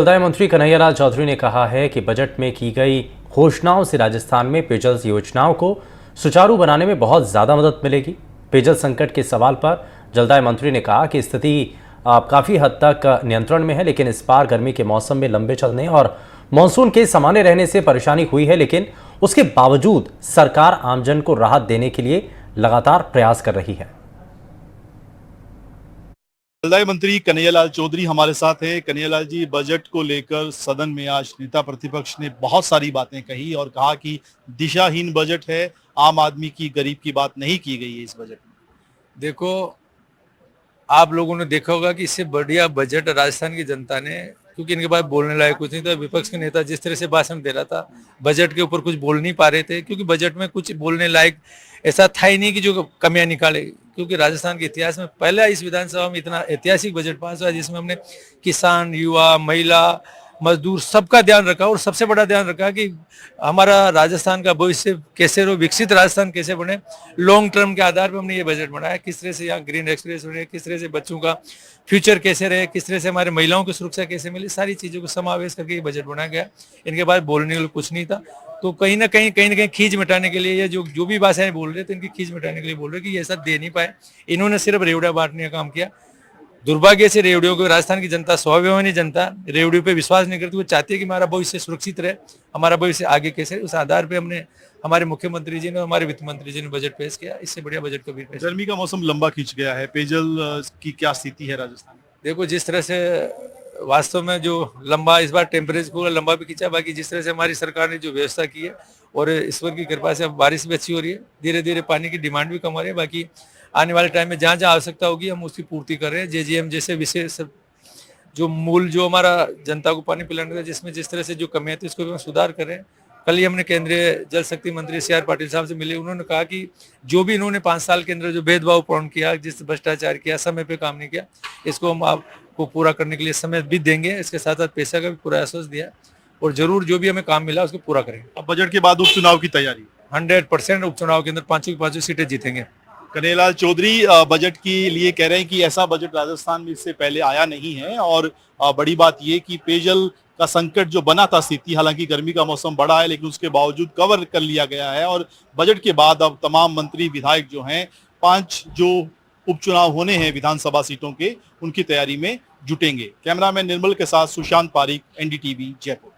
जलदाय मंत्री कन्हैयालाल चौधरी ने कहा है कि बजट में की गई घोषणाओं से राजस्थान में पेयजल योजनाओं को सुचारू बनाने में बहुत ज्यादा मदद मिलेगी। पेयजल संकट के सवाल पर जलदाय मंत्री ने कहा कि स्थिति काफी हद तक नियंत्रण में है, लेकिन इस बार गर्मी के मौसम में लंबे चलने और मानसून के सामान्य रहने से परेशानी हुई है, लेकिन उसके बावजूद सरकार आमजन को राहत देने के लिए लगातार प्रयास कर रही है। जलदाय मंत्री कन्हैयालाल चौधरी हमारे साथ हैं। कन्हैयालाल जी, बजट को लेकर सदन में आज नेता प्रतिपक्ष ने बहुत सारी बातें कही और कहा कि दिशाहीन बजट है, आम आदमी की, गरीब की बात नहीं की गई है इस बजट में। देखो, आप लोगों ने देखा होगा कि इससे बढ़िया बजट राजस्थान की जनता ने, क्योंकि इनके पास बोलने लायक कुछ नहीं था। विपक्ष के नेता जिस तरह से भाषण दे रहा था, बजट के ऊपर कुछ बोल नहीं पा रहे थे, क्योंकि बजट में कुछ बोलने लायक ऐसा था ही नहीं कि जो कमियां निकाले। क्योंकि राजस्थान के इतिहास में पहला इस विधानसभा में इतना ऐतिहासिक बजट पास हुआ जिसमें हमने किसान, युवा, महिला, मजदूर सबका ध्यान रखा और सबसे बड़ा ध्यान रखा कि हमारा राजस्थान का भविष्य कैसे हो, विकसित राजस्थान कैसे बने। लॉन्ग टर्म के आधार पर हमने ये बजट बनाया। किस तरह से यहाँ ग्रीन एक्सप्रेस बने, किस तरह से बच्चों का फ्यूचर कैसे रहे, किस तरह से हमारे महिलाओं की सुरक्षा कैसे मिले, सारी चीजों को समावेश करके ये बजट बनाया गया। इनके बाद बोलने के लिए कुछ नहीं था। तो कहीं ना कहीं खींच मिटाने के लिए, ये जो भी भाषाएं बोल रहे थे, इनकी खींच मिटाने के लिए बोल रहे कि ये ऐसा दे नहीं पाए। इन्होंने सिर्फ रेवड़िया बांटने का काम किया। दुर्भाग्य से रेवड़ियों को राजस्थान की जनता, स्वाभिमानी जनता रेवड़ियों पे विश्वास नहीं करती। वो चाहती है कि हमारा भविष्य सुरक्षित रहे, हमारा भविष्य आगे कैसे। उस आधार पे हमने, हमारे मुख्यमंत्री जी ने, हमारे वित्त मंत्री जी ने बजट पेश किया। इससे बढ़िया बजट कभी पेश। गर्मी का मौसम लंबा खींच गया है, पेयजल की क्या स्थिति है राजस्थान में? देखो, जिस तरह से वास्तव में जो लंबा इस बार टेम्परेचर को लंबा भी खींचा, बाकी जिस तरह से हमारी सरकार ने जो व्यवस्था की है और ईश्वर की कृपा से अब बारिश भी अच्छी हो रही है, धीरे धीरे पानी की डिमांड भी कम हो रही है। बाकी आने वाले टाइम में जहाँ जहाँ आवश्यकता होगी हम उसकी पूर्ति कर रहे हैं। जेजीएम जैसे विशेष जो मूल जो हमारा जनता को पानी पिलाने का, जिसमें जिस तरह से जो कमियां थी उसको भी हम सुधार कर रहे हैं। कल ही हमने केंद्रीय जल शक्ति मंत्री CR पाटिल साहब से मिले। उन्होंने कहा कि जो भी इन्होंने 5 साल के अंदर जो भेदभावपूर्ण किया, जिस भ्रष्टाचार किया, समय पे काम नहीं किया, इसको हम आपको पूरा करने के लिए समय भी देंगे। इसके साथ साथ पैसा का भी पूरा आश्वास दिया और जरूर जो भी हमें काम मिला उसको पूरा करेंगे। अब बजट के बाद उपचुनाव की तैयारी 100% उपचुनाव के अंदर 5 की 5 सीटें जीतेंगे। कन्हैयालाल चौधरी बजट के लिए कह रहे हैं कि ऐसा बजट राजस्थान में इससे पहले आया नहीं है और बड़ी बात यह कि पेयजल का संकट जो बना था स्थिति, हालांकि गर्मी का मौसम बढ़ा है लेकिन उसके बावजूद कवर कर लिया गया है। और बजट के बाद अब तमाम मंत्री विधायक जो हैं, 5 जो उपचुनाव होने हैं विधानसभा सीटों के, उनकी तैयारी में जुटेंगे। कैमरामैन निर्मल के साथ सुशांत पारिक, NDTV, जयपुर।